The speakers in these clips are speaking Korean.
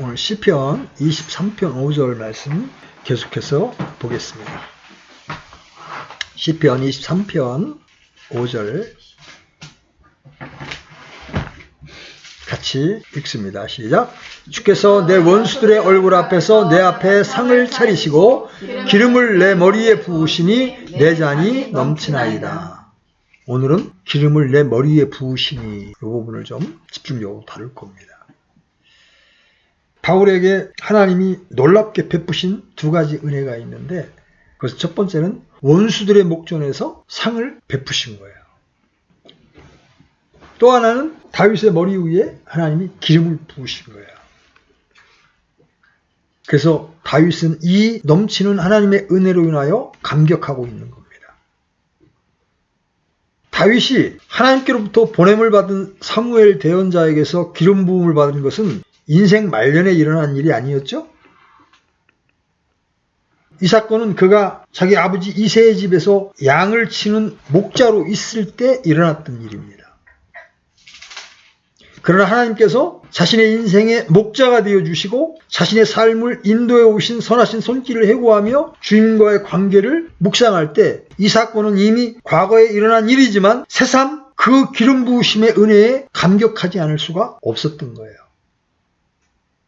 오늘 시편 23편 5절 말씀 계속해서 보겠습니다. 시편 23편 5절 같이 읽습니다. 시작. 주께서 내 원수들의 얼굴 앞에서 내 앞에 상을 차리시고 기름을 내 머리에 부으시니 내 잔이 넘치나이다. 오늘은 기름을 내 머리에 부으시니 이 부분을 좀 집중적으로 다룰 겁니다. 바울에게 하나님이 놀랍게 베푸신 두 가지 은혜가 있는데, 그래서 첫 번째는 원수들의 목전에서 상을 베푸신 거예요. 또 하나는 다윗의 머리 위에 하나님이 기름을 부으신 거예요. 그래서 다윗은 이 넘치는 하나님의 은혜로 인하여 감격하고 있는 겁니다. 다윗이 하나님께로부터 보냄을 받은 사무엘 대언자에게서 기름 부음을 받은 것은 인생 말년에 일어난 일이 아니었죠? 이 사건은 그가 자기 아버지 이새의 집에서 양을 치는 목자로 있을 때 일어났던 일입니다. 그러나 하나님께서 자신의 인생의 목자가 되어주시고 자신의 삶을 인도해 오신 선하신 손길을 해고하며 주님과의 관계를 묵상할 때 이 사건은 이미 과거에 일어난 일이지만 새삼 그 기름 부으심의 은혜에 감격하지 않을 수가 없었던 거예요.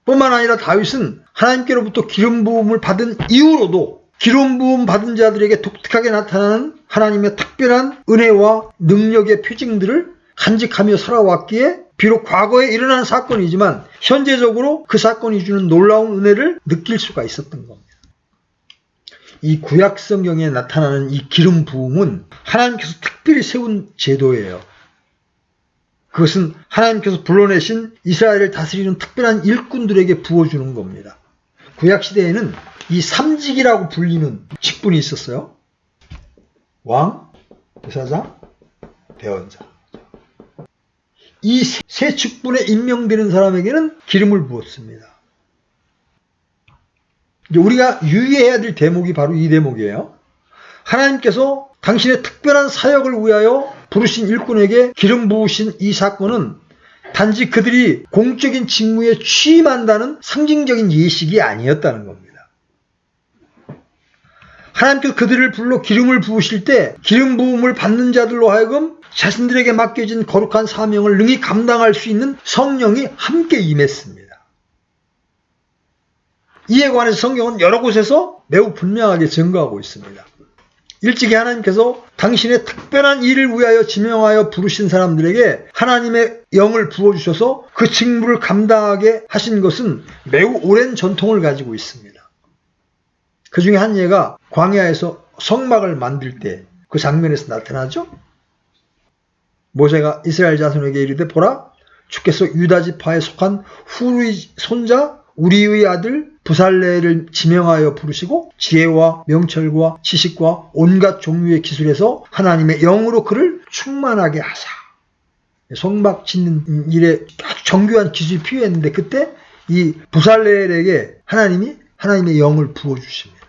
뿐만 아니라 다윗은 하나님께로부터 기름 부음을 받은 이후로도 기름 부음 받은 자들에게 독특하게 나타나는 하나님의 특별한 은혜와 능력의 표징들을 간직하며 살아왔기에 비록 과거에 일어난 사건이지만 현재적으로 그 사건이 주는 놀라운 은혜를 느낄 수가 있었던 겁니다. 이 구약 성경에 나타나는 이 기름 부음은 하나님께서 특별히 세운 제도예요. 그것은 하나님께서 불러내신 이스라엘을 다스리는 특별한 일꾼들에게 부어주는 겁니다. 구약시대에는 이 삼직이라고 불리는 직분이 있었어요. 왕, 대사장, 대언자. 이 세 직분에 임명되는 사람에게는 기름을 부었습니다. 우리가 유의해야 될 대목이 바로 이 대목이에요. 하나님께서 당신의 특별한 사역을 위하여 부르신 일꾼에게 기름 부으신 이 사건은 단지 그들이 공적인 직무에 취임한다는 상징적인 예식이 아니었다는 겁니다. 하나님께서 그들을 불러 기름을 부으실 때 기름 부음을 받는 자들로 하여금 자신들에게 맡겨진 거룩한 사명을 능히 감당할 수 있는 성령이 함께 임했습니다. 이에 관해서 성경은 여러 곳에서 매우 분명하게 증거하고 있습니다. 일찍이 하나님께서 당신의 특별한 일을 위하여 지명하여 부르신 사람들에게 하나님의 영을 부어주셔서 그 직무를 감당하게 하신 것은 매우 오랜 전통을 가지고 있습니다. 그 중에 한 예가 광야에서 성막을 만들 때 그 장면에서 나타나죠. 모세가 이스라엘 자손에게 이르되 보라, 주께서 유다 지파에 속한 후르의 손자 우리의 아들 부살레를 지명하여 부르시고 지혜와 명철과 지식과 온갖 종류의 기술에서 하나님의 영으로 그를 충만하게 하사. 성막 짓는 일에 아주 정교한 기술이 필요했는데 그때 이 부살레에게 하나님이 하나님의 영을 부어주십니다.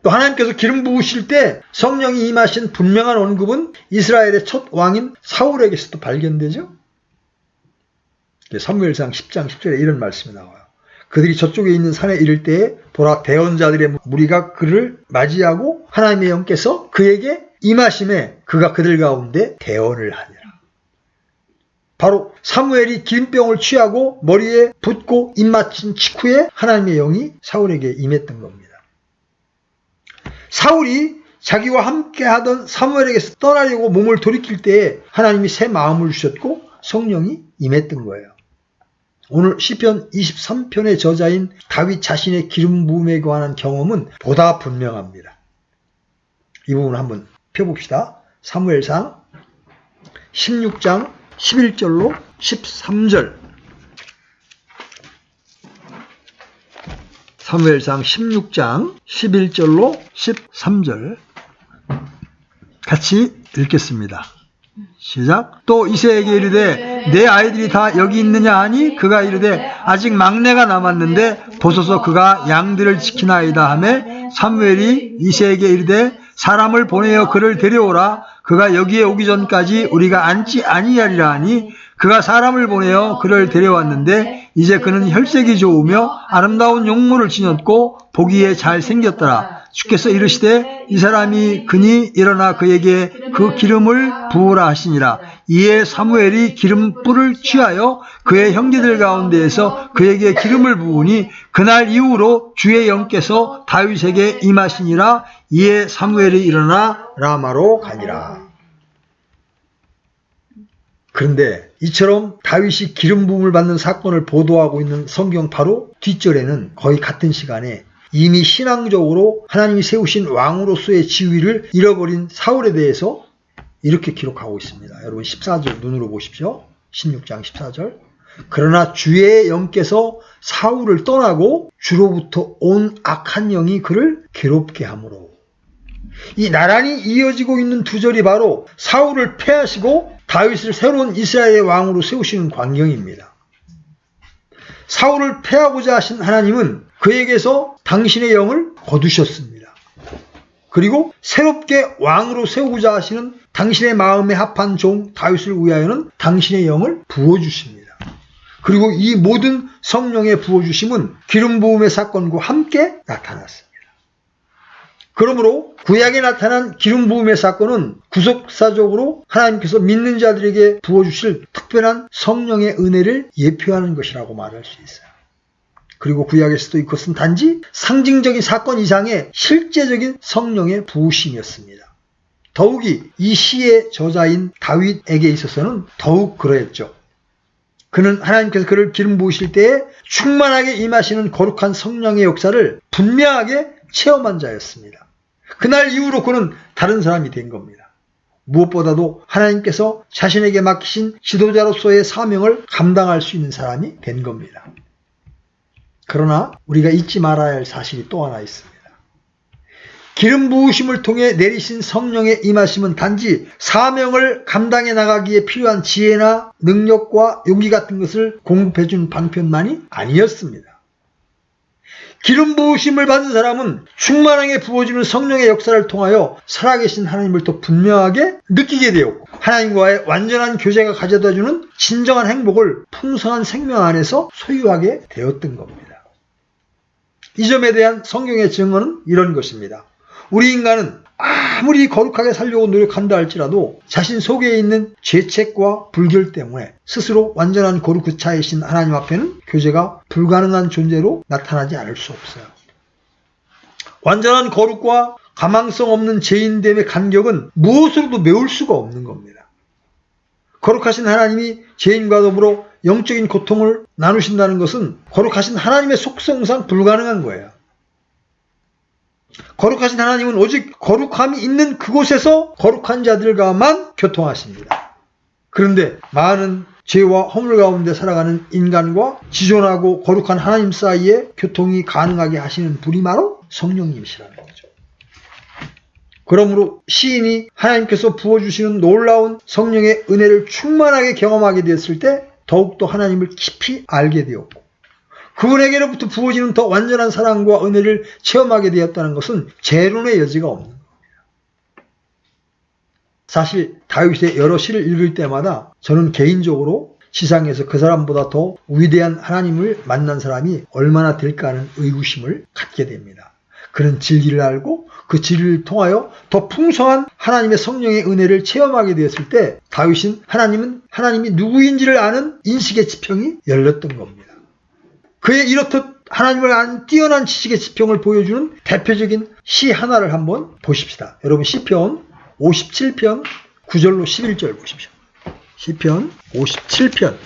또 하나님께서 기름 부으실 때 성령이 임하신 분명한 언급은 이스라엘의 첫 왕인 사울에게서도 발견되죠. 사무엘상 10장 10절에 이런 말씀이 나와요. 그들이 저쪽에 있는 산에 이를 때에 보라 대언자들의 무리가 그를 맞이하고 하나님의 영께서 그에게 임하심에 그가 그들 가운데 대언을 하니라. 바로 사무엘이 기름병을 취하고 머리에 붓고 입맞힌 직후에 하나님의 영이 사울에게 임했던 겁니다. 사울이 자기와 함께 하던 사무엘에게서 떠나려고 몸을 돌이킬 때에 하나님이 새 마음을 주셨고 성령이 임했던 거예요. 오늘 시편 23편의 저자인 다윗 자신의 기름 부음에 관한 경험은 보다 분명합니다. 이 부분을 한번 펴봅시다. 사무엘상 16장 11절로 13절. 사무엘상 16장 11절로 13절 같이 읽겠습니다. 시작. 또 이새에게 이르되 내 아이들이 다 여기 있느냐 하니 그가 이르되 아직 막내가 남았는데 보소서 그가 양들을 지키나이다 하매 사무엘이 이새에게 이르되 사람을 보내어 그를 데려오라. 그가 여기에 오기 전까지 우리가 앉지 아니하리라 하니 그가 사람을 보내어 그를 데려왔는데 이제 그는 혈색이 좋으며 아름다운 용모를 지녔고 보기에 잘생겼더라. 주께서 이르시되 이 사람이 그니 일어나 그에게 그 기름을 부으라 하시니라. 이에 사무엘이 기름불을 취하여 그의 형제들 가운데에서 그에게 기름을 부으니 그날 이후로 주의 영께서 다윗에게 임하시니라. 이에 사무엘이 일어나 라마로 가니라. 그런데 이처럼 다윗이 기름 부음을 받는 사건을 보도하고 있는 성경 바로 뒷절에는 거의 같은 시간에 이미 신앙적으로 하나님이 세우신 왕으로서의 지위를 잃어버린 사울에 대해서 이렇게 기록하고 있습니다. 여러분 14절 눈으로 보십시오. 16장 14절. 그러나 주의 영께서 사울을 떠나고 주로부터 온 악한 영이 그를 괴롭게 하므로. 이 나란히 이어지고 있는 두 절이 바로 사울을 패하시고 다윗을 새로운 이스라엘의 왕으로 세우시는 광경입니다. 사울을 패하고자 하신 하나님은 그에게서 당신의 영을 거두셨습니다. 그리고 새롭게 왕으로 세우고자 하시는 당신의 마음에 합한 종 다윗을 위하여는 당신의 영을 부어주십니다. 그리고 이 모든 성령의 부어주심은 기름 부음의 사건과 함께 나타났습니다. 그러므로 구약에 나타난 기름 부음의 사건은 구속사적으로 하나님께서 믿는 자들에게 부어주실 특별한 성령의 은혜를 예표하는 것이라고 말할 수 있어요. 그리고 구약에서도 이것은 단지 상징적인 사건 이상의 실제적인 성령의 부으심이었습니다. 더욱이 이 시의 저자인 다윗에게 있어서는 더욱 그러했죠. 그는 하나님께서 그를 기름 부으실 때에 충만하게 임하시는 거룩한 성령의 역사를 분명하게 체험한 자였습니다. 그날 이후로 그는 다른 사람이 된 겁니다. 무엇보다도 하나님께서 자신에게 맡기신 지도자로서의 사명을 감당할 수 있는 사람이 된 겁니다. 그러나 우리가 잊지 말아야 할 사실이 또 하나 있습니다. 기름 부으심을 통해 내리신 성령의 임하심은 단지 사명을 감당해 나가기에 필요한 지혜나 능력과 용기 같은 것을 공급해 준 방편만이 아니었습니다. 기름 부으심을 받은 사람은 충만하게 부어지는 성령의 역사를 통하여 살아계신 하나님을 더 분명하게 느끼게 되었고 하나님과의 완전한 교제가 가져다주는 진정한 행복을 풍성한 생명 안에서 소유하게 되었던 겁니다. 이 점에 대한 성경의 증언은 이런 것입니다. 우리 인간은 아무리 거룩하게 살려고 노력한다 할지라도 자신 속에 있는 죄책과 불결 때문에 스스로 완전한 거룩 자이신 하나님 앞에는 교제가 불가능한 존재로 나타나지 않을 수 없어요. 완전한 거룩과 가망성 없는 죄인됨의 간격은 무엇으로도 메울 수가 없는 겁니다. 거룩하신 하나님이 죄인과 더불어 영적인 고통을 나누신다는 것은 거룩하신 하나님의 속성상 불가능한 거예요. 거룩하신 하나님은 오직 거룩함이 있는 그곳에서 거룩한 자들과만 교통하십니다. 그런데 많은 죄와 허물 가운데 살아가는 인간과 지존하고 거룩한 하나님 사이에 교통이 가능하게 하시는 분이 바로 성령님이시라는 거죠. 그러므로 시인이 하나님께서 부어주시는 놀라운 성령의 은혜를 충만하게 경험하게 되었을 때 더욱더 하나님을 깊이 알게 되었고 그분에게로부터 부어지는 더 완전한 사랑과 은혜를 체험하게 되었다는 것은 재론의 여지가 없는 겁니다. 사실 다윗의 여러 시를 읽을 때마다 저는 개인적으로 지상에서 그 사람보다 더 위대한 하나님을 만난 사람이 얼마나 될까 하는 의구심을 갖게 됩니다. 그는 진리를 알고 그 진리를 통하여 더 풍성한 하나님의 성령의 은혜를 체험하게 되었을 때 다윗은 하나님이 누구인지를 아는 인식의 지평이 열렸던 겁니다. 그의 이렇듯 하나님을 아는 뛰어난 지식의 지평을 보여주는 대표적인 시 하나를 한번 보십시다. 여러분 시편 57편 9절로 11절 보십시오. 시편 57편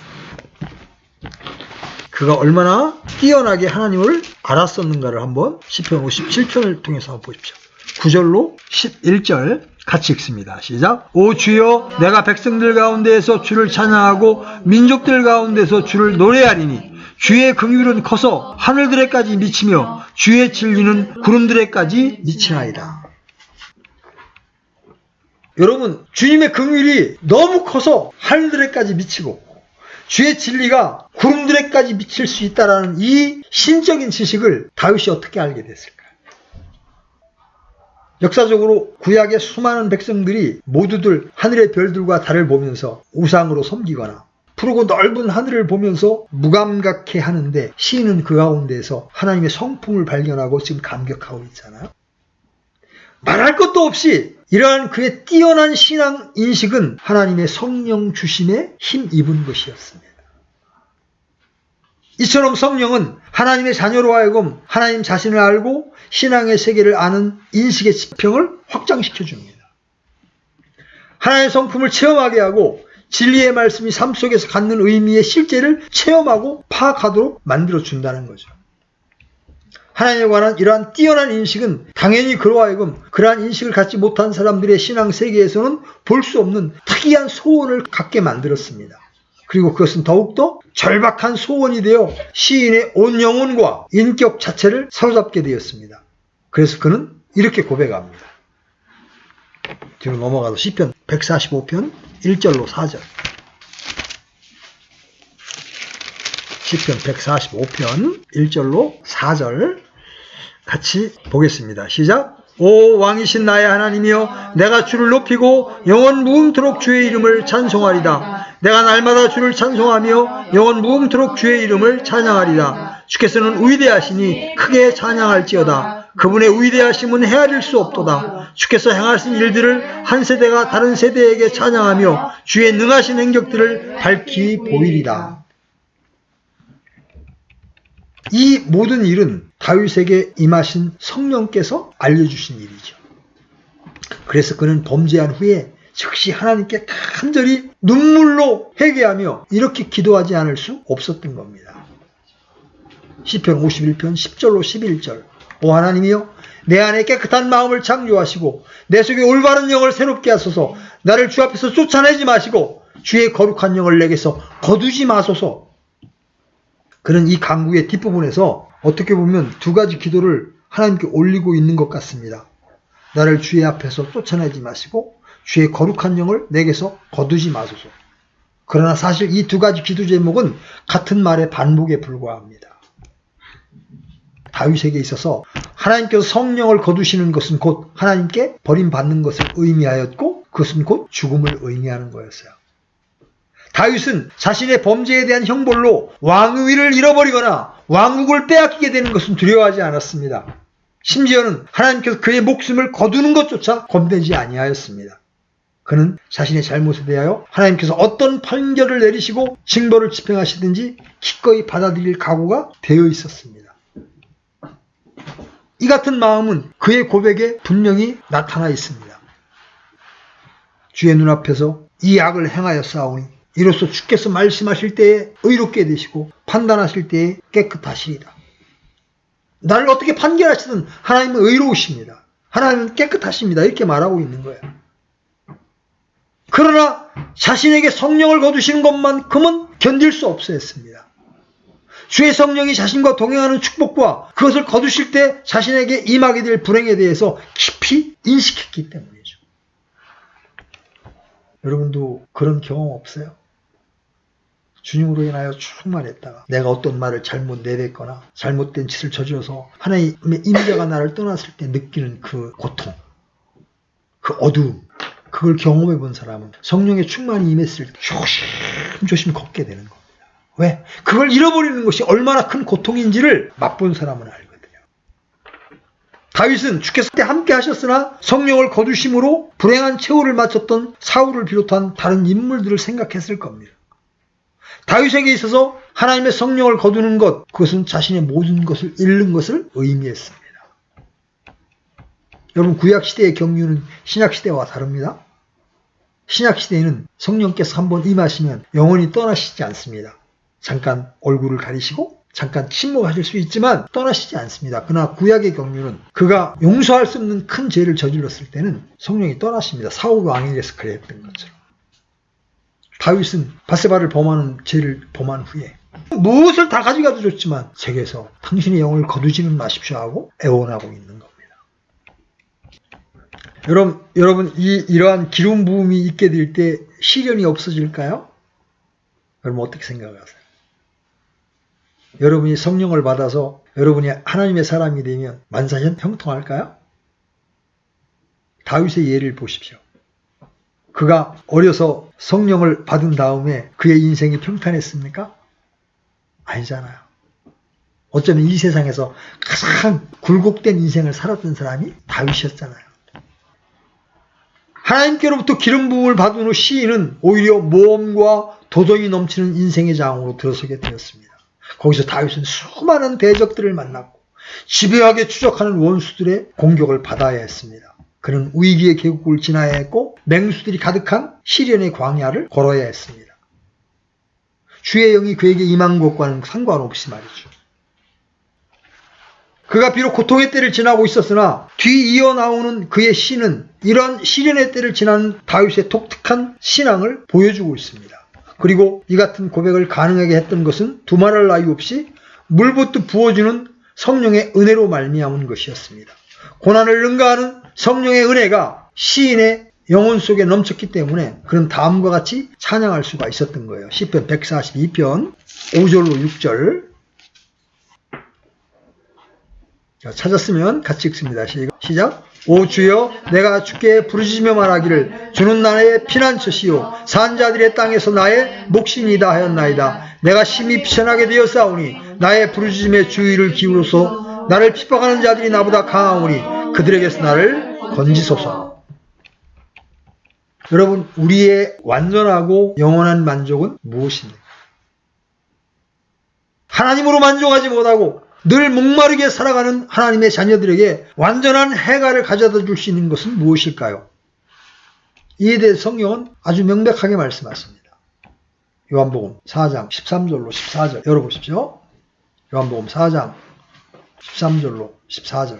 그가 얼마나 뛰어나게 하나님을 알았었는가를 한번 시편 57편을 통해서 한번 보십시오. 9절로 11절 같이 읽습니다. 시작. 오 주여 내가 백성들 가운데에서 주를 찬양하고 민족들 가운데서 주를 노래하리니 주의 긍휼은 커서 하늘들에까지 미치며 주의 진리는 구름들에까지 미치나이다. 여러분 주님의 긍휼이 너무 커서 하늘들에까지 미치고 주의 진리가 구름들에까지 미칠 수 있다는 이 신적인 지식을 다윗이 어떻게 알게 됐을까요? 역사적으로 구약의 수많은 백성들이 모두들 하늘의 별들과 달을 보면서 우상으로 섬기거나 푸르고 넓은 하늘을 보면서 무감각해 하는데 시인은 그 가운데에서 하나님의 성품을 발견하고 지금 감격하고 있잖아요. 말할 것도 없이 이러한 그의 뛰어난 신앙 인식은 하나님의 성령 주심에 힘입은 것이었습니다. 이처럼 성령은 하나님의 자녀로 하여금 하나님 자신을 알고 신앙의 세계를 아는 인식의 지평을 확장시켜 줍니다. 하나님의 성품을 체험하게 하고 진리의 말씀이 삶 속에서 갖는 의미의 실제를 체험하고 파악하도록 만들어준다는 거죠. 하나님에 관한 이러한 뛰어난 인식은 당연히 그로 하여금 그러한 인식을 갖지 못한 사람들의 신앙 세계에서는 볼 수 없는 특이한 소원을 갖게 만들었습니다. 그리고 그것은 더욱더 절박한 소원이 되어 시인의 온 영혼과 인격 자체를 사로잡게 되었습니다. 그래서 그는 이렇게 고백합니다. 뒤로 넘어가서 시편 145편 1절로 4절. 시편 145편 1절로 4절 같이 보겠습니다. 시작. 오 왕이신 나의 하나님이여 내가 주를 높이고 영원 무음토록 주의 이름을 찬송하리다. 내가 날마다 주를 찬송하며 영원 무음토록 주의 이름을 찬양하리다. 주께서는 위대하시니 크게 찬양할지어다. 그분의 위대하심은 헤아릴 수 없도다. 주께서 행하신 일들을 한 세대가 다른 세대에게 찬양하며 주의 능하신 행적들을 밝히 보이리다. 이 모든 일은 다윗에게 임하신 성령께서 알려주신 일이죠. 그래서 그는 범죄한 후에 즉시 하나님께 간절히 눈물로 회개하며 이렇게 기도하지 않을 수 없었던 겁니다. 시편 51편 10절로 11절. 오 하나님이여 내 안에 깨끗한 마음을 창조하시고 내 속에 올바른 영을 새롭게 하소서. 나를 주 앞에서 쫓아내지 마시고 주의 거룩한 영을 내게서 거두지 마소서. 그는 이 강구의 뒷부분에서 어떻게 보면 두 가지 기도를 하나님께 올리고 있는 것 같습니다. 나를 주의 앞에서 쫓아내지 마시고 주의 거룩한 영을 내게서 거두지 마소서. 그러나 사실 이 두 가지 기도 제목은 같은 말의 반복에 불과합니다. 다윗에게 있어서 하나님께서 성령을 거두시는 것은 곧 하나님께 버림받는 것을 의미하였고 그것은 곧 죽음을 의미하는 거였어요. 다윗은 자신의 범죄에 대한 형벌로 왕위를 잃어버리거나 왕국을 빼앗기게 되는 것은 두려워하지 않았습니다. 심지어는 하나님께서 그의 목숨을 거두는 것조차 겁내지 아니하였습니다. 그는 자신의 잘못에 대하여 하나님께서 어떤 판결을 내리시고 징벌을 집행하시든지 기꺼이 받아들일 각오가 되어 있었습니다. 이 같은 마음은 그의 고백에 분명히 나타나 있습니다. 주의 눈앞에서 이 악을 행하여 싸우니 이로써 주께서 말씀하실 때에 의롭게 되시고 판단하실 때에 깨끗하시리다. 나를 어떻게 판결하시든 하나님은 의로우십니다. 하나님은 깨끗하십니다. 이렇게 말하고 있는 거예요. 그러나 자신에게 성령을 거두시는 것만큼은 견딜 수 없었습니다. 주의 성령이 자신과 동행하는 축복과 그것을 거두실 때 자신에게 임하게 될 불행에 대해서 깊이 인식했기 때문이죠. 여러분도 그런 경험 없어요? 주님으로 인하여 충만했다가 내가 어떤 말을 잘못 내뱉거나 잘못된 짓을 저질러서 하나님의 임재가 나를 떠났을 때 느끼는 그 고통, 그 어두움, 그걸 경험해 본 사람은 성령의 충만이 임했을 때 조심조심 걷게 되는 겁니다. 왜? 그걸 잃어버리는 것이 얼마나 큰 고통인지를 맛본 사람은 알거든요. 다윗은 주께서 그때 함께 하셨으나 성령을 거두심으로 불행한 최후를 마쳤던 사울을 비롯한 다른 인물들을 생각했을 겁니다. 다윗에게 있어서 하나님의 성령을 거두는 것, 그것은 자신의 모든 것을 잃는 것을 의미했습니다. 여러분, 구약시대의 경륜은 신약시대와 다릅니다. 신약시대에는 성령께서 한번 임하시면 영원히 떠나시지 않습니다. 잠깐 얼굴을 가리시고 잠깐 침묵하실 수 있지만 떠나시지 않습니다. 그러나 구약의 경륜은 그가 용서할 수 없는 큰 죄를 저질렀을 때는 성령이 떠나십니다. 사울 왕에게서 그랬던 것처럼. 다윗은 바세바를 범하는 죄를 범한 후에 무엇을 다 가져가도 좋지만 제게서 당신의 영을 거두지는 마십시오 하고 애원하고 있는 겁니다. 여러분 이러한 기름 부음이 있게 될 때 시련이 없어질까요? 여러분 어떻게 생각하세요? 여러분이 성령을 받아서 여러분이 하나님의 사람이 되면 만사형 형통할까요? 다윗의 예를 보십시오. 그가 어려서 성령을 받은 다음에 그의 인생이 평탄했습니까? 아니잖아요. 어쩌면 이 세상에서 가장 굴곡된 인생을 살았던 사람이 다윗이었잖아요. 하나님께로부터 기름 부음을 받은 후 시인은 오히려 모험과 도전이 넘치는 인생의 장으로 들어서게 되었습니다. 거기서 다윗은 수많은 대적들을 만났고 집요하게 추적하는 원수들의 공격을 받아야 했습니다. 그는 위기의 계곡을 지나야 했고 맹수들이 가득한 시련의 광야를 걸어야 했습니다. 주의 영이 그에게 임한 것과는 상관없이 말이죠. 그가 비록 고통의 때를 지나고 있었으나 뒤 이어나오는 그의 시는 이러한 시련의 때를 지나는 다윗의 독특한 신앙을 보여주고 있습니다. 그리고 이 같은 고백을 가능하게 했던 것은 두말할 나위 없이 물붓듯 부어주는 성령의 은혜로 말미암은 것이었습니다. 고난을 능가하는 성령의 은혜가 시인의 영혼 속에 넘쳤기 때문에 그는 다음과 같이 찬양할 수가 있었던 거예요. 시편 142편 5절로 6절 찾았으면 같이 읽습니다. 시작. 오 주여 내가 주께 부르짖으며 말하기를 주는 나의 피난처시요 산 자들의 땅에서 나의 목신이다 하였나이다. 내가 심히 피천하게 되었사오니 나의 부르짖음에 주의를 기울여서 나를 핍박하는 자들이 나보다 강하오니 그들에게서 나를 건지소서. 여러분, 우리의 완전하고 영원한 만족은 무엇입니까? 하나님으로 만족하지 못하고 늘 목마르게 살아가는 하나님의 자녀들에게 완전한 해가를 가져다 줄 수 있는 것은 무엇일까요? 이에 대해 성경은 아주 명백하게 말씀하십니다. 요한복음 4장 13절로 14절 열어보십시오. 요한복음 4장 13절로 14절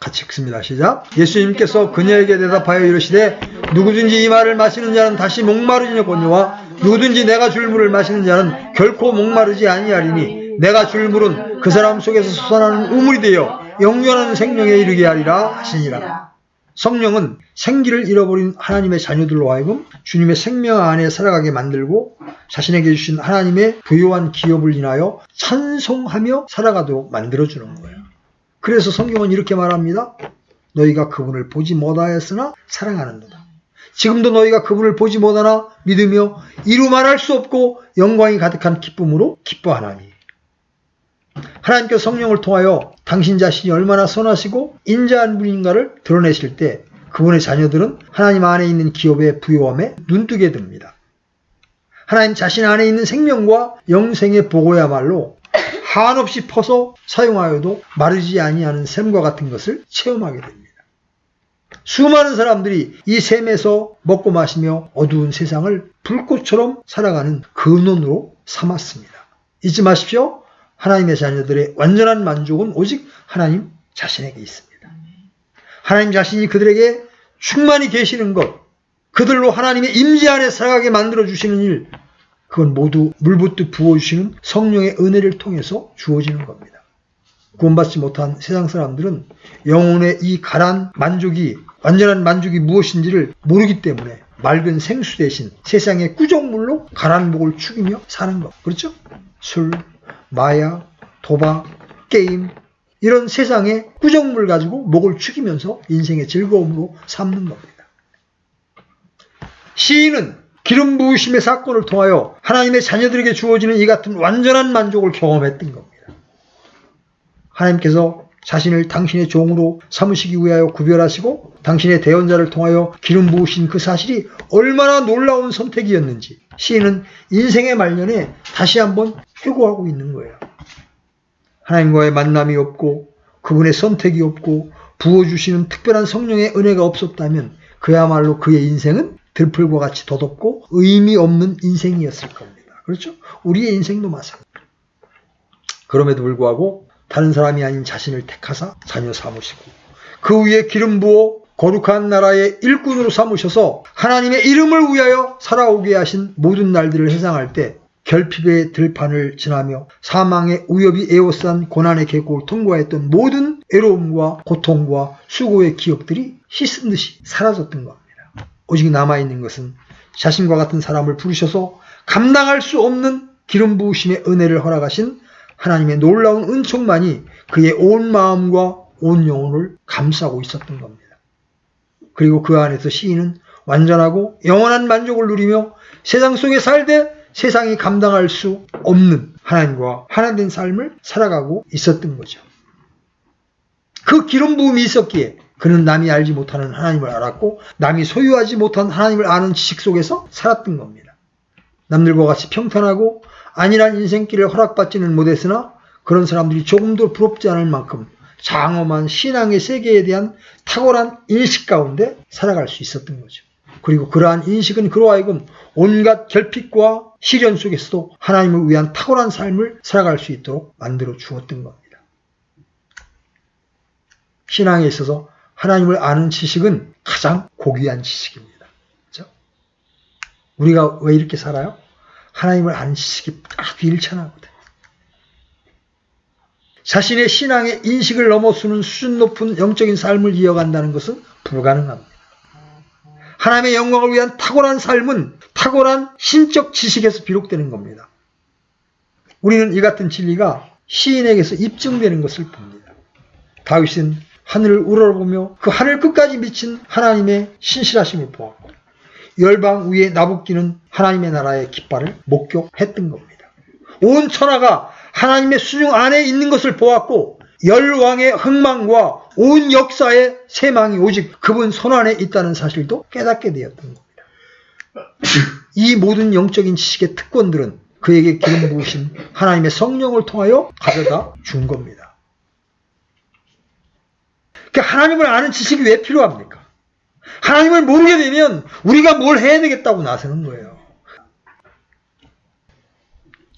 같이 읽습니다. 시작. 예수님께서 그녀에게 대답하여 이르시되 누구든지 이 말을 마시는 자는 다시 목마르지니거니와 누구든지 내가 줄 물을 마시는 자는 결코 목마르지 아니하리니 내가 줄 물은 그 사람 속에서 솟아나는 우물이 되어 영원한 생명에 이르게 하리라 하시니라. 성령은 생기를 잃어버린 하나님의 자녀들로 하여금 주님의 생명 안에 살아가게 만들고 자신에게 주신 하나님의 부요한 기업을 인하여 찬송하며 살아가도록 만들어주는 거예요. 그래서 성경은 이렇게 말합니다. 너희가 그분을 보지 못하였으나 사랑하는도다. 지금도 너희가 그분을 보지 못하나 믿으며 이루 말할 수 없고 영광이 가득한 기쁨으로 기뻐하나니. 하나님께서 성령을 통하여 당신 자신이 얼마나 선하시고 인자한 분인가를 드러내실 때 그분의 자녀들은 하나님 안에 있는 기업의 부요함에 눈뜨게 됩니다. 하나님 자신 안에 있는 생명과 영생의 보고야말로 한없이 퍼서 사용하여도 마르지 아니하는 샘과 같은 것을 체험하게 됩니다. 수많은 사람들이 이 샘에서 먹고 마시며 어두운 세상을 불꽃처럼 살아가는 근원으로 삼았습니다. 잊지 마십시오. 하나님의 자녀들의 완전한 만족은 오직 하나님 자신에게 있습니다. 하나님 자신이 그들에게 충만히 계시는 것, 그들로 하나님의 임재 안에 살아가게 만들어주시는 일, 그건 모두 물붓듯 부어주시는 성령의 은혜를 통해서 주어지는 겁니다. 구원받지 못한 세상 사람들은 영혼의 이 가란 만족이, 완전한 만족이 무엇인지를 모르기 때문에 맑은 생수 대신 세상의 꾸정물로 가란 목을 축이며 사는 것. 그렇죠? 술, 마약, 도박, 게임, 이런 세상의 꾸정물 가지고 목을 축이면서 인생의 즐거움으로 삼는 겁니다. 시인은 기름 부으심의 사건을 통하여 하나님의 자녀들에게 주어지는 이 같은 완전한 만족을 경험했던 겁니다. 하나님께서 자신을 당신의 종으로 삼으시기 위하여 구별하시고 당신의 대언자를 통하여 기름 부으신 그 사실이 얼마나 놀라운 선택이었는지 시인은 인생의 말년에 다시 한번 회고하고 있는 거예요. 하나님과의 만남이 없고 그분의 선택이 없고 부어주시는 특별한 성령의 은혜가 없었다면 그야말로 그의 인생은 들풀과 같이 덧없고 의미 없는 인생이었을 겁니다. 그렇죠? 우리의 인생도 마찬가지입니다. 그럼에도 불구하고 다른 사람이 아닌 자신을 택하사 자녀 삼으시고 그 위에 기름 부어 거룩한 나라의 일꾼으로 삼으셔서 하나님의 이름을 위하여 살아오게 하신 모든 날들을 회상할 때 결핍의 들판을 지나며 사망의 위협이 에워싼 고난의 계곡을 통과했던 모든 애로움과 고통과 수고의 기억들이 씻은 듯이 사라졌던 겁니다. 오직 남아있는 것은 자신과 같은 사람을 부르셔서 감당할 수 없는 기름 부으심의 은혜를 허락하신 하나님의 놀라운 은총만이 그의 온 마음과 온 영혼을 감싸고 있었던 겁니다. 그리고 그 안에서 시인은 완전하고 영원한 만족을 누리며 세상 속에 살되 세상이 감당할 수 없는 하나님과 하나 된 삶을 살아가고 있었던 거죠. 그 기름 부음이 있었기에 그는 남이 알지 못하는 하나님을 알았고 남이 소유하지 못한 하나님을 아는 지식 속에서 살았던 겁니다. 남들과 같이 평탄하고 안일한 인생길을 허락받지는 못했으나 그런 사람들이 조금도 부럽지 않을 만큼 장엄한 신앙의 세계에 대한 탁월한 인식 가운데 살아갈 수 있었던 거죠. 그리고 그러한 인식은 그로 하여금 온갖 결핍과 시련 속에서도 하나님을 위한 탁월한 삶을 살아갈 수 있도록 만들어 주었던 겁니다. 신앙에 있어서 하나님을 아는 지식은 가장 고귀한 지식입니다. 그렇죠? 우리가 왜 이렇게 살아요? 하나님을 아는 지식이 아주 일천하거든요. 자신의 신앙의 인식을 넘어서는 수준 높은 영적인 삶을 이어간다는 것은 불가능합니다. 하나님의 영광을 위한 탁월한 삶은 탁월한 신적 지식에서 비롯되는 겁니다. 우리는 이 같은 진리가 시인에게서 입증되는 것을 봅니다. 다윗은 하늘을 우러러보며 그 하늘 끝까지 미친 하나님의 신실하심을 보았고 열방 위에 나부끼는 하나님의 나라의 깃발을 목격했던 겁니다. 온 천하가 하나님의 수중 안에 있는 것을 보았고 열왕의 흥망과 온 역사의 세망이 오직 그분 손 안에 있다는 사실도 깨닫게 되었던 겁니다. 이 모든 영적인 지식의 특권들은 그에게 기름 부으신 하나님의 성령을 통하여 가져다 준 겁니다. 그러니까 하나님을 아는 지식이 왜 필요합니까? 하나님을 모르게 되면 우리가 뭘 해야 되겠다고 나서는 거예요.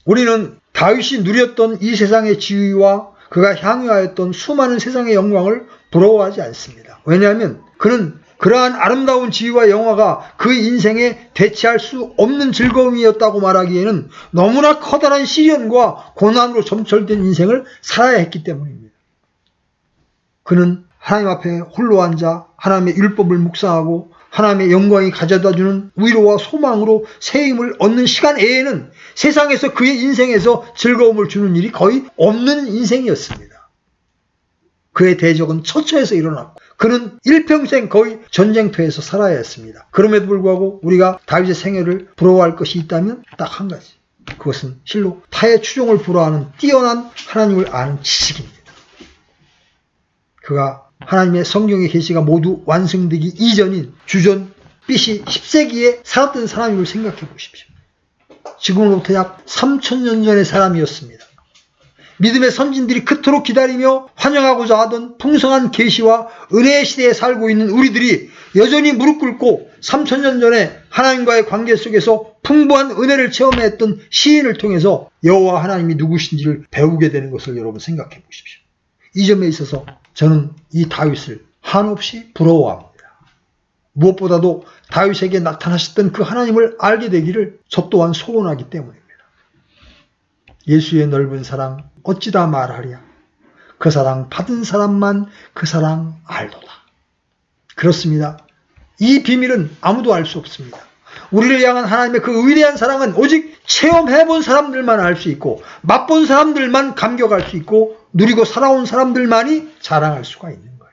우리는 다윗이 누렸던 이 세상의 지위와 그가 향유하였던 수많은 세상의 영광을 부러워하지 않습니다. 왜냐하면 그는 그러한 아름다운 지위와 영화가 그 인생에 대체할 수 없는 즐거움이었다고 말하기에는 너무나 커다란 시련과 고난으로 점철된 인생을 살아야 했기 때문입니다. 그는 하나님 앞에 홀로 앉아 하나님의 율법을 묵상하고 하나님의 영광이 가져다주는 위로와 소망으로 새 힘을 얻는 시간 외에는 세상에서 그의 인생에서 즐거움을 주는 일이 거의 없는 인생이었습니다. 그의 대적은 처처에서 일어났고 그는 일평생 거의 전쟁터에서 살아야 했습니다. 그럼에도 불구하고 우리가 다윗의 생애를 부러워할 것이 있다면 딱 한 가지. 그것은 실로 타의 추종을 불허하는 뛰어난 하나님을 아는 지식입니다. 그가 하나님의 성경의 계시가 모두 완성되기 이전인 주전 BC 10세기에 살았던 사람임을 생각해 보십시오. 지금으로부터 약 3000년 전의 사람이었습니다. 믿음의 선진들이 그토록 기다리며 환영하고자 하던 풍성한 계시와 은혜의 시대에 살고 있는 우리들이 여전히 무릎 꿇고 3000년 전에 하나님과의 관계 속에서 풍부한 은혜를 체험했던 시인을 통해서 여호와 하나님이 누구신지를 배우게 되는 것을 여러분 생각해 보십시오. 이 점에 있어서 저는 이 다윗을 한없이 부러워합니다. 무엇보다도 다윗에게 나타나셨던 그 하나님을 알게 되기를 저 또한 소원하기 때문입니다. 예수의 넓은 사랑 어찌다 말하랴. 그 사랑 받은 사람만 그 사랑 알도다. 그렇습니다. 이 비밀은 아무도 알 수 없습니다. 우리를 향한 하나님의 그 위대한 사랑은 오직 체험해본 사람들만 알 수 있고 맛본 사람들만 감격할 수 있고 누리고 살아온 사람들만이 자랑할 수가 있는 거예요.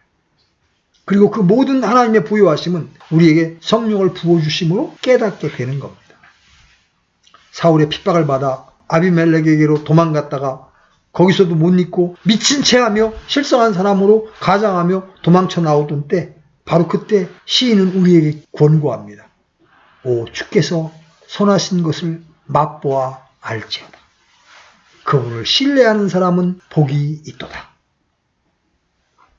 그리고 그 모든 하나님의 부요하심은 우리에게 성령을 부어주심으로 깨닫게 되는 겁니다. 사울의 핍박을 받아 아비멜렉에게로 도망갔다가 거기서도 못 잊고 미친 체하며 실성한 사람으로 가장하며 도망쳐 나오던 때 바로 그때 시인은 우리에게 권고합니다. 오 주께서 선하신 것을 맛보아 알지어다. 그분을 신뢰하는 사람은 복이 있도다.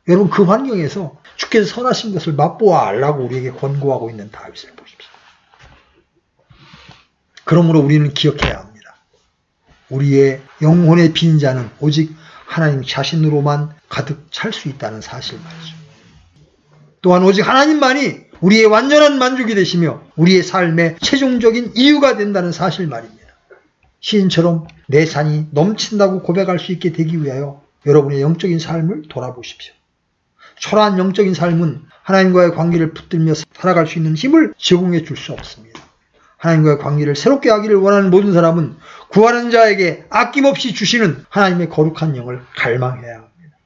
여러분 그 환경에서 주께서 선하신 것을 맛보아 알라고 우리에게 권고하고 있는 다윗을 보십시오. 그러므로 우리는 기억해야 합니다. 우리의 영혼의 빈자는 오직 하나님 자신으로만 가득 찰 수 있다는 사실 말이죠. 또한 오직 하나님만이 우리의 완전한 만족이 되시며 우리의 삶의 최종적인 이유가 된다는 사실 말입니다. 시인처럼 내 산이 넘친다고 고백할 수 있게 되기 위하여 여러분의 영적인 삶을 돌아보십시오. 초라한 영적인 삶은 하나님과의 관계를 붙들며 살아갈 수 있는 힘을 제공해 줄 수 없습니다. 하나님과의 관계를 새롭게 하기를 원하는 모든 사람은 구하는 자에게 아낌없이 주시는 하나님의 거룩한 영을 갈망해야 합니다.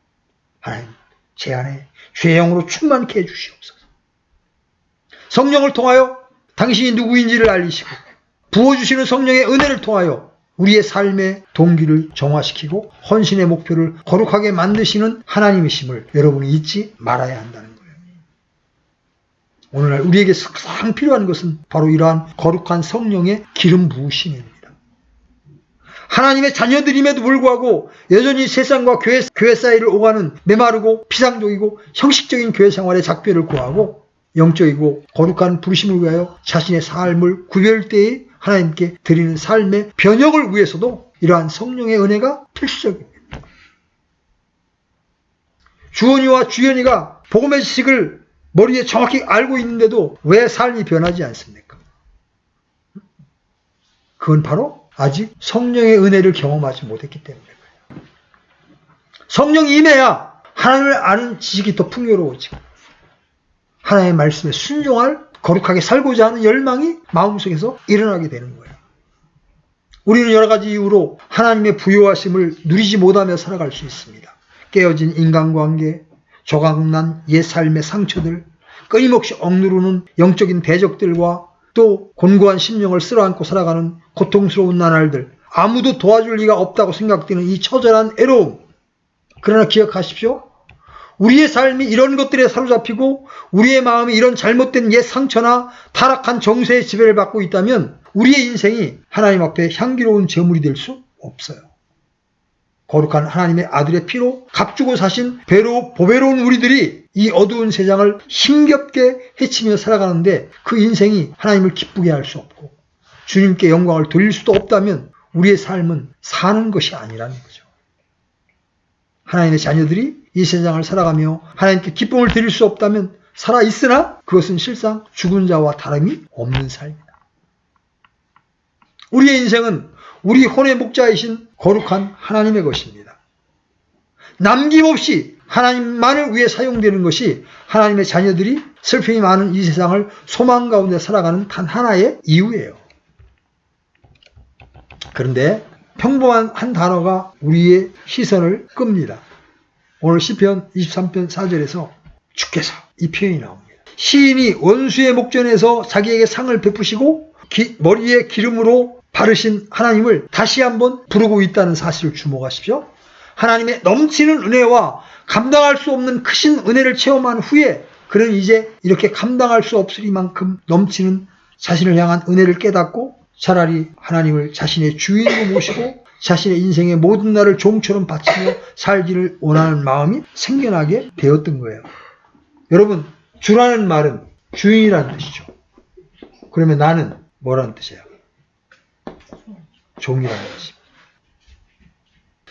하나님, 제 안에 주의 영으로 충만케 해주시옵소서. 성령을 통하여 당신이 누구인지를 알리시고 부어주시는 성령의 은혜를 통하여 우리의 삶의 동기를 정화시키고 헌신의 목표를 거룩하게 만드시는 하나님이심을 여러분이 잊지 말아야 한다는 거예요. 오늘날 우리에게 가장 필요한 것은 바로 이러한 거룩한 성령의 기름 부으심입니다. 하나님의 자녀들임에도 불구하고 여전히 세상과 교회 사이를 오가는 메마르고 피상적이고 형식적인 교회 생활의 작별을 구하고 영적이고 거룩한 부르심을 위하여 자신의 삶을 구별되이 하나님께 드리는 삶의 변혁을 위해서도 이러한 성령의 은혜가 필수적입니다. 주원이와 주연이가 복음의 지식을 머리에 정확히 알고 있는데도 왜 삶이 변하지 않습니까? 그건 바로 아직 성령의 은혜를 경험하지 못했기 때문이에요. 성령이 임해야 하나님을 아는 지식이 더 풍요로워지고 하나님의 말씀에 순종할 거룩하게 살고자 하는 열망이 마음속에서 일어나게 되는 거예요. 우리는 여러 가지 이유로 하나님의 부요하심을 누리지 못하며 살아갈 수 있습니다. 깨어진 인간관계, 조각난 옛 삶의 상처들, 끊임없이 억누르는 영적인 대적들과 또 곤고한 심령을 쓸어안고 살아가는 고통스러운 나날들, 아무도 도와줄 리가 없다고 생각되는 이 처절한 애로움. 그러나 기억하십시오. 우리의 삶이 이런 것들에 사로잡히고 우리의 마음이 이런 잘못된 옛 상처나 타락한 정세의 지배를 받고 있다면 우리의 인생이 하나님 앞에 향기로운 제물이 될 수 없어요. 거룩한 하나님의 아들의 피로 값주고 사신 보배로운 우리들이 이 어두운 세상을 힘겹게 헤치며 살아가는데 그 인생이 하나님을 기쁘게 할 수 없고 주님께 영광을 돌릴 수도 없다면 우리의 삶은 사는 것이 아니라는 거죠. 하나님의 자녀들이 이 세상을 살아가며 하나님께 기쁨을 드릴 수 없다면 살아있으나 그것은 실상 죽은 자와 다름이 없는 삶이다. 우리의 인생은 우리 혼의 목자이신 거룩한 하나님의 것입니다. 남김없이 하나님만을 위해 사용되는 것이 하나님의 자녀들이 슬픔이 많은 이 세상을 소망 가운데 살아가는 단 하나의 이유예요. 그런데 평범한 한 단어가 우리의 시선을 끕니다. 오늘 시편 23편 4절에서 주께서 이 표현이 나옵니다. 시인이 원수의 목전에서 자기에게 상을 베푸시고 머리에 기름으로 바르신 하나님을 다시 한번 부르고 있다는 사실을 주목하십시오. 하나님의 넘치는 은혜와 감당할 수 없는 크신 은혜를 체험한 후에 그는 이제 이렇게 감당할 수 없으리만큼 넘치는 자신을 향한 은혜를 깨닫고 차라리 하나님을 자신의 주인으로 모시고 자신의 인생의 모든 날을 종처럼 바치며 살기를 원하는 마음이 생겨나게 되었던 거예요. 여러분, 주라는 말은 주인이라는 뜻이죠. 그러면 나는 뭐라는 뜻이에요? 종이라는 뜻입니다.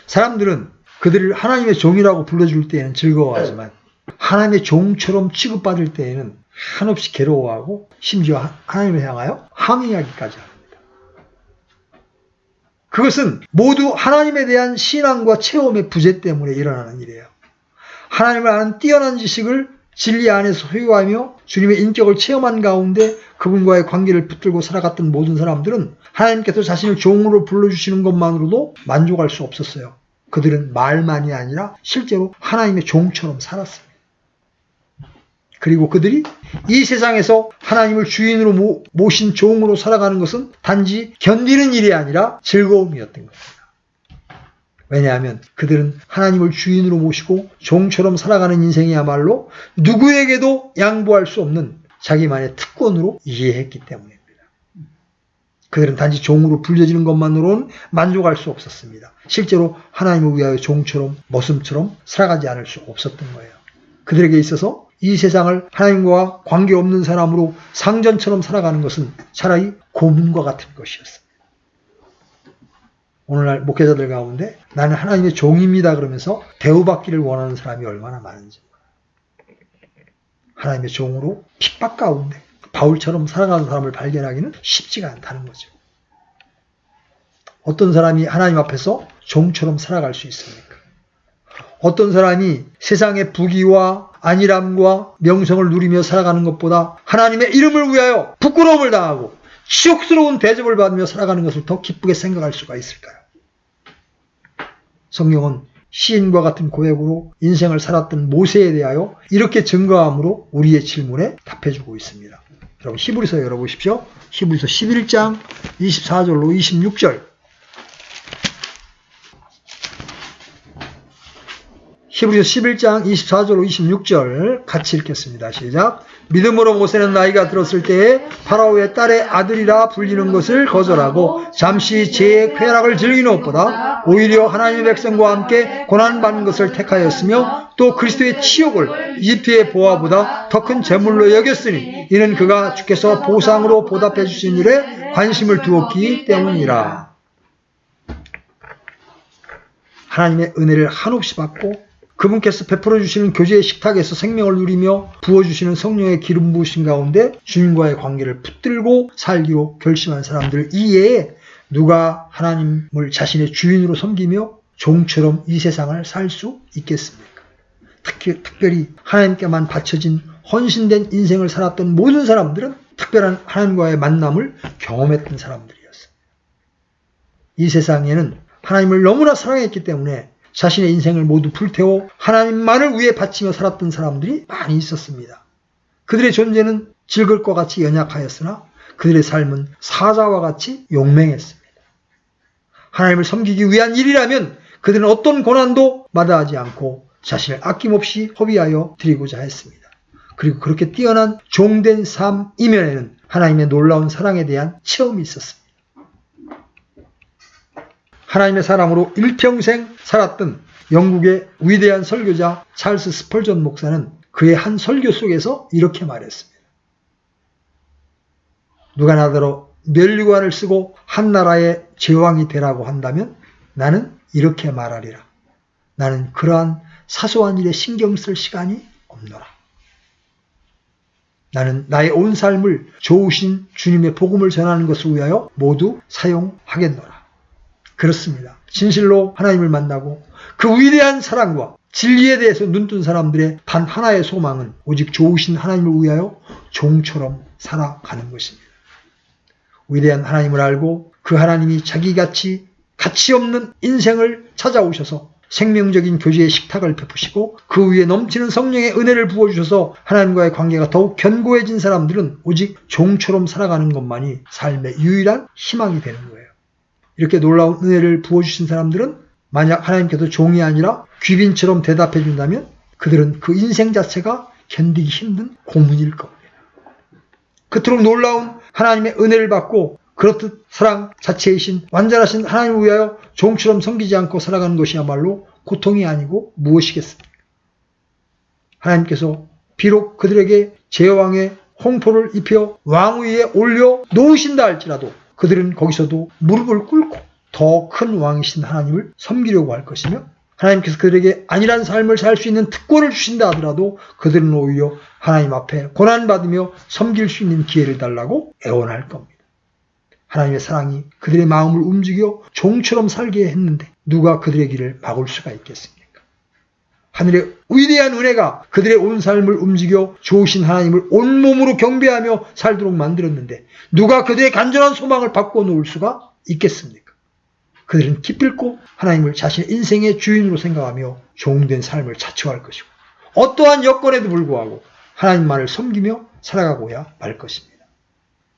사람들은 그들을 하나님의 종이라고 불러줄 때에는 즐거워하지만 하나님의 종처럼 취급받을 때에는 한없이 괴로워하고 심지어 하나님을 향하여 항의하기까지 합니다. 그것은 모두 하나님에 대한 신앙과 체험의 부재 때문에 일어나는 일이에요. 하나님을 아는 뛰어난 지식을 진리 안에서 소유하며 주님의 인격을 체험한 가운데 그분과의 관계를 붙들고 살아갔던 모든 사람들은 하나님께서 자신을 종으로 불러주시는 것만으로도 만족할 수 없었어요. 그들은 말만이 아니라 실제로 하나님의 종처럼 살았습니다. 그리고 그들이 이 세상에서 하나님을 주인으로 모신 종으로 살아가는 것은 단지 견디는 일이 아니라 즐거움이었던 겁니다. 왜냐하면 그들은 하나님을 주인으로 모시고 종처럼 살아가는 인생이야말로 누구에게도 양보할 수 없는 자기만의 특권으로 이해했기 때문입니다. 그들은 단지 종으로 불려지는 것만으로는 만족할 수 없었습니다. 실제로 하나님을 위하여 종처럼 머슴처럼 살아가지 않을 수 없었던 거예요. 그들에게 있어서 이 세상을 하나님과 관계없는 사람으로 상전처럼 살아가는 것은 차라리 고문과 같은 것이었습니다. 오늘날 목회자들 가운데 나는 하나님의 종입니다 그러면서 대우받기를 원하는 사람이 얼마나 많은지. 하나님의 종으로 핍박 가운데 바울처럼 살아가는 사람을 발견하기는 쉽지가 않다는 거죠. 어떤 사람이 하나님 앞에서 종처럼 살아갈 수 있습니까? 어떤 사람이 세상의 부귀와 안일함과 명성을 누리며 살아가는 것보다 하나님의 이름을 위하여 부끄러움을 당하고 치욕스러운 대접을 받으며 살아가는 것을 더 기쁘게 생각할 수가 있을까요? 성경은 시인과 같은 고백으로 인생을 살았던 모세에 대하여 이렇게 증거함으로 우리의 질문에 답해주고 있습니다. 여러분 히브리서 열어보십시오. 히브리서 11장 24절로 26절. 히브리서 11장 24절로 26절 같이 읽겠습니다. 시작. 믿음으로 모세는 나이가 들었을 때에 파라오의 딸의 아들이라 불리는 것을 거절하고 잠시 죄의 쾌락을 즐기는 것보다 오히려 하나님의 백성과 함께 고난받는 것을 택하였으며 또 그리스도의 치욕을 이집트의 보화보다 더 큰 재물로 여겼으니 이는 그가 주께서 보상으로 보답해 주신 일에 관심을 두었기 때문이라. 하나님의 은혜를 한없이 받고 그분께서 베풀어 주시는 교제의 식탁에서 생명을 누리며 부어주시는 성령의 기름 부으신 가운데 주님과의 관계를 붙들고 살기로 결심한 사람들 이외에 누가 하나님을 자신의 주인으로 섬기며 종처럼 이 세상을 살 수 있겠습니까? 특별히 하나님께만 바쳐진 헌신된 인생을 살았던 모든 사람들은 특별한 하나님과의 만남을 경험했던 사람들이었어요. 이 세상에는 하나님을 너무나 사랑했기 때문에 자신의 인생을 모두 불태워 하나님만을 위해 바치며 살았던 사람들이 많이 있었습니다. 그들의 존재는 질걸 것 같이 연약하였으나 그들의 삶은 사자와 같이 용맹했습니다. 하나님을 섬기기 위한 일이라면 그들은 어떤 고난도 마다하지 않고 자신을 아낌없이 허비하여 드리고자 했습니다. 그리고 그렇게 뛰어난 종된 삶 이면에는 하나님의 놀라운 사랑에 대한 체험이 있었습니다. 하나님의 사람으로 일평생 살았던 영국의 위대한 설교자 찰스 스펄전 목사는 그의 한 설교 속에서 이렇게 말했습니다. 누가 나더러 면류관을 쓰고 한 나라의 제왕이 되라고 한다면 나는 이렇게 말하리라. 나는 그러한 사소한 일에 신경 쓸 시간이 없노라. 나는 나의 온 삶을 좋으신 주님의 복음을 전하는 것을 위하여 모두 사용하겠노라. 그렇습니다. 진실로 하나님을 만나고 그 위대한 사랑과 진리에 대해서 눈뜬 사람들의 단 하나의 소망은 오직 좋으신 하나님을 위하여 종처럼 살아가는 것입니다. 위대한 하나님을 알고 그 하나님이 자기같이 가치 없는 인생을 찾아오셔서 생명적인 교제의 식탁을 베푸시고 그 위에 넘치는 성령의 은혜를 부어주셔서 하나님과의 관계가 더욱 견고해진 사람들은 오직 종처럼 살아가는 것만이 삶의 유일한 희망이 되는 거예요. 이렇게 놀라운 은혜를 부어주신 사람들은 만약 하나님께서 종이 아니라 귀빈처럼 대답해 준다면 그들은 그 인생 자체가 견디기 힘든 고문일 겁니다. 그토록 놀라운 하나님의 은혜를 받고 그렇듯 사랑 자체이신 완전하신 하나님을 위하여 종처럼 섬기지 않고 살아가는 것이야말로 고통이 아니고 무엇이겠습니까? 하나님께서 비록 그들에게 제왕의 홍포를 입혀 왕위에 올려 놓으신다 할지라도 그들은 거기서도 무릎을 꿇고 더 큰 왕이신 하나님을 섬기려고 할 것이며 하나님께서 그들에게 안일한 삶을 살 수 있는 특권을 주신다 하더라도 그들은 오히려 하나님 앞에 고난받으며 섬길 수 있는 기회를 달라고 애원할 겁니다. 하나님의 사랑이 그들의 마음을 움직여 종처럼 살게 했는데 누가 그들의 길을 막을 수가 있겠습니까? 하늘의 위대한 은혜가 그들의 온 삶을 움직여 좋으신 하나님을 온몸으로 경배하며 살도록 만들었는데 누가 그들의 간절한 소망을 바꿔놓을 수가 있겠습니까? 그들은 기필코 하나님을 자신의 인생의 주인으로 생각하며 종된 삶을 자처할 것이고 어떠한 여건에도 불구하고 하나님만을 섬기며 살아가고야 말 것입니다.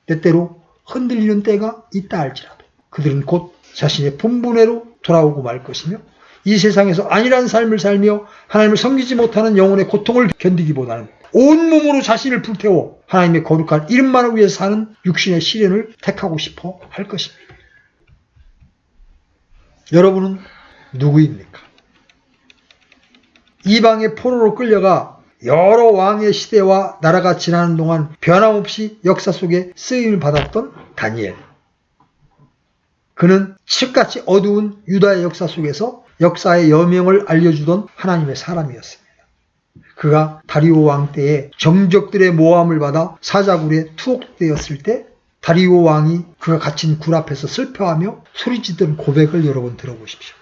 때때로 흔들리는 때가 있다 할지라도 그들은 곧 자신의 본분대로 돌아오고 말 것이며 이 세상에서 안일한 삶을 살며 하나님을 섬기지 못하는 영혼의 고통을 견디기보다는 온몸으로 자신을 불태워 하나님의 거룩한 이름만을 위해서 사는 육신의 시련을 택하고 싶어 할 것입니다. 여러분은 누구입니까? 이방의 포로로 끌려가 여러 왕의 시대와 나라가 지나는 동안 변함없이 역사 속에 쓰임을 받았던 다니엘. 그는 칠같이 어두운 유다의 역사 속에서 역사의 여명을 알려주던 하나님의 사람이었습니다. 그가 다리오 왕 때에 정적들의 모함을 받아 사자굴에 투옥되었을 때 다리오 왕이 그가 갇힌 굴 앞에서 슬퍼하며 소리지던 고백을 여러분 들어보십시오.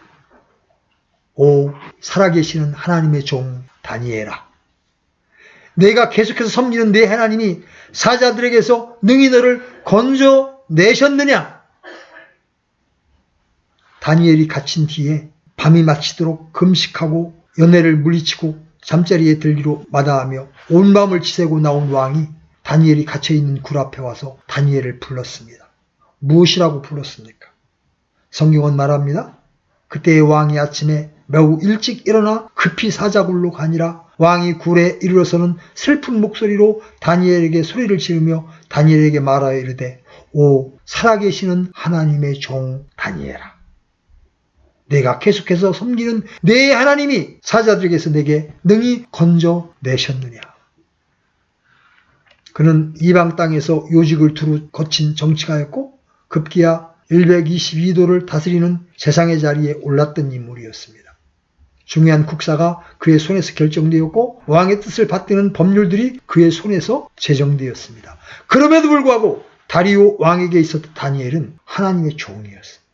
오 살아계시는 하나님의 종 다니엘아, 내가 계속해서 섬기는 내 하나님이 사자들에게서 능히 너를 건져내셨느냐? 다니엘이 갇힌 뒤에 밤이 맞히도록 금식하고 연애를 물리치고 잠자리에 들기로 마다하며 온 밤을 지새고 나온 왕이 다니엘이 갇혀있는 굴 앞에 와서 다니엘을 불렀습니다. 무엇이라고 불렀습니까? 성경은 말합니다. 그때의 왕이 아침에 매우 일찍 일어나 급히 사자굴로 가니라. 왕이 굴에 이르러서는 슬픈 목소리로 다니엘에게 소리를 지르며 다니엘에게 말하여 이르되 오 살아계시는 하나님의 종 다니엘아, 내가 계속해서 섬기는 내 하나님이 사자들에게서 내게 능히 건져내셨느냐. 그는 이방 땅에서 요직을 두루 거친 정치가였고 급기야 122도를 다스리는 재상의 자리에 올랐던 인물이었습니다. 중요한 국사가 그의 손에서 결정되었고 왕의 뜻을 받드는 법률들이 그의 손에서 제정되었습니다. 그럼에도 불구하고 다리오 왕에게 있었던 다니엘은 하나님의 종이었습니다.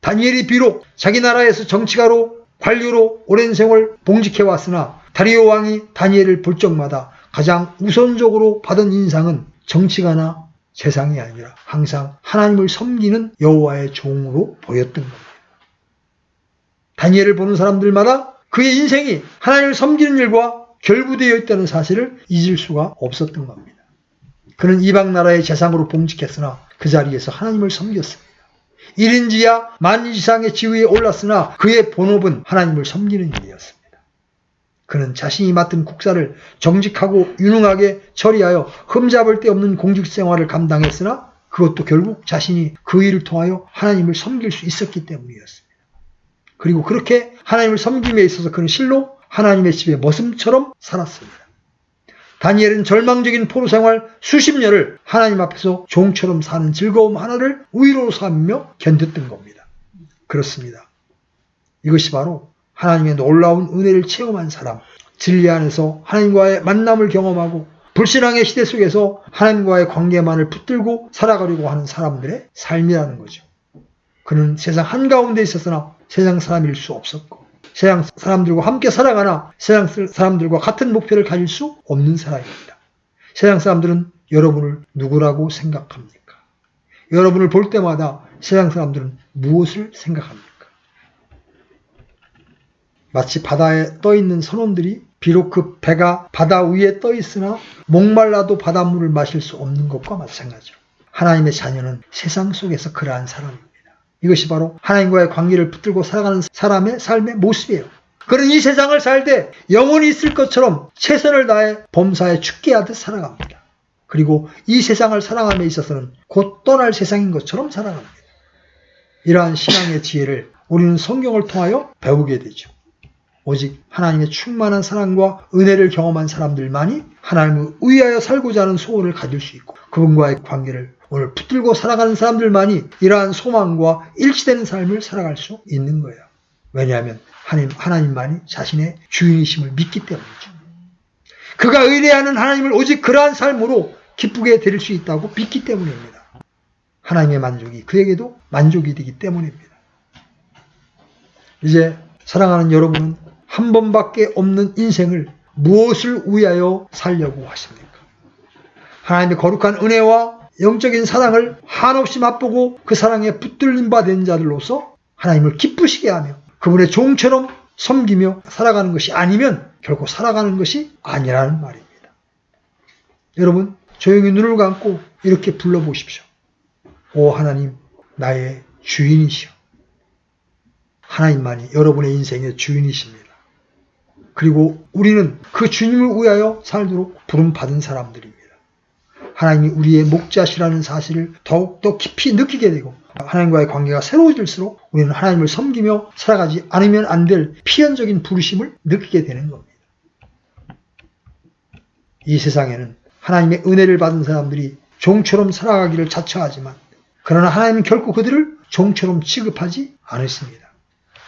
다니엘이 비록 자기 나라에서 정치가로 관료로 오랜 세월 봉직해왔으나 다리오 왕이 다니엘을 볼 적마다 가장 우선적으로 받은 인상은 정치가나 재상이 아니라 항상 하나님을 섬기는 여호와의 종으로 보였던 겁니다. 다니엘을 보는 사람들마다 그의 인생이 하나님을 섬기는 일과 결부되어 있다는 사실을 잊을 수가 없었던 겁니다. 그는 이방 나라의 재상으로 봉직했으나 그 자리에서 하나님을 섬겼습니다. 1인지야 만지상의 지위에 올랐으나 그의 본업은 하나님을 섬기는 일이었습니다. 그는 자신이 맡은 국사를 정직하고 유능하게 처리하여 흠잡을 데 없는 공직생활을 감당했으나 그것도 결국 자신이 그 일을 통하여 하나님을 섬길 수 있었기 때문이었습니다. 그리고 그렇게 하나님을 섬김에 있어서 그는 실로 하나님의 집의 머슴처럼 살았습니다. 다니엘은 절망적인 포로생활 수십 년을 하나님 앞에서 종처럼 사는 즐거움 하나를 위로로 삼으며 견뎠던 겁니다. 그렇습니다. 이것이 바로 하나님의 놀라운 은혜를 체험한 사람, 진리 안에서 하나님과의 만남을 경험하고 불신앙의 시대 속에서 하나님과의 관계만을 붙들고 살아가려고 하는 사람들의 삶이라는 거죠. 그는 세상 한가운데 있었으나 세상 사람일 수 없었고 세상 사람들과 함께 살아가나 세상 사람들과 같은 목표를 가질 수 없는 사람입니다. 세상 사람들은 여러분을 누구라고 생각합니까? 여러분을 볼 때마다 세상 사람들은 무엇을 생각합니까? 마치 바다에 떠있는 선원들이 비록 그 배가 바다 위에 떠있으나 목말라도 바닷물을 마실 수 없는 것과 마찬가지로 하나님의 자녀는 세상 속에서 그러한 사람입니다. 이것이 바로 하나님과의 관계를 붙들고 살아가는 사람의 삶의 모습이에요. 그는 이 세상을 살되 영원히 있을 것처럼 최선을 다해 범사에 죽게 하듯 살아갑니다. 그리고 이 세상을 살아감에 있어서는 곧 떠날 세상인 것처럼 살아갑니다. 이러한 신앙의 지혜를 우리는 성경을 통하여 배우게 되죠. 오직 하나님의 충만한 사랑과 은혜를 경험한 사람들만이 하나님을 의하여 살고자 하는 소원을 가질 수 있고 그분과의 관계를 오늘 붙들고 살아가는 사람들만이 이러한 소망과 일치되는 삶을 살아갈 수 있는 거예요. 왜냐하면 하나님만이 자신의 주인이심을 믿기 때문이죠. 그가 의뢰하는 하나님을 오직 그러한 삶으로 기쁘게 드릴 수 있다고 믿기 때문입니다. 하나님의 만족이 그에게도 만족이 되기 때문입니다. 이제 사랑하는 여러분은 한 번밖에 없는 인생을 무엇을 위하여 살려고 하십니까? 하나님의 거룩한 은혜와 영적인 사랑을 한없이 맛보고 그 사랑에 붙들린 바 된 자들로서 하나님을 기쁘시게 하며 그분의 종처럼 섬기며 살아가는 것이 아니면 결코 살아가는 것이 아니라는 말입니다. 여러분 조용히 눈을 감고 이렇게 불러보십시오. 오 하나님 나의 주인이시여. 하나님만이 여러분의 인생의 주인이십니다. 그리고 우리는 그 주님을 위하여 살도록 부름받은 사람들입니다. 하나님이 우리의 목자시라는 사실을 더욱더 깊이 느끼게 되고 하나님과의 관계가 새로워질수록 우리는 하나님을 섬기며 살아가지 않으면 안 될 필연적인 부르심을 느끼게 되는 겁니다. 이 세상에는 하나님의 은혜를 받은 사람들이 종처럼 살아가기를 자처하지만 그러나 하나님은 결코 그들을 종처럼 취급하지 않으십니다.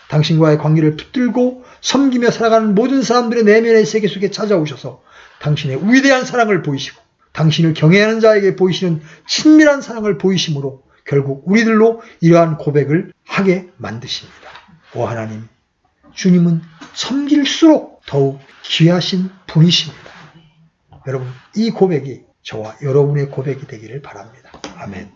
당신과의 관계를 붙들고 섬기며 살아가는 모든 사람들의 내면의 세계 속에 찾아오셔서 당신의 위대한 사랑을 보이시고 당신을 경외하는 자에게 보이시는 친밀한 사랑을 보이심으로 결국 우리들로 이러한 고백을 하게 만드십니다. 오 하나님, 주님은 섬길수록 더욱 귀하신 분이십니다. 여러분, 이 고백이 저와 여러분의 고백이 되기를 바랍니다. 아멘.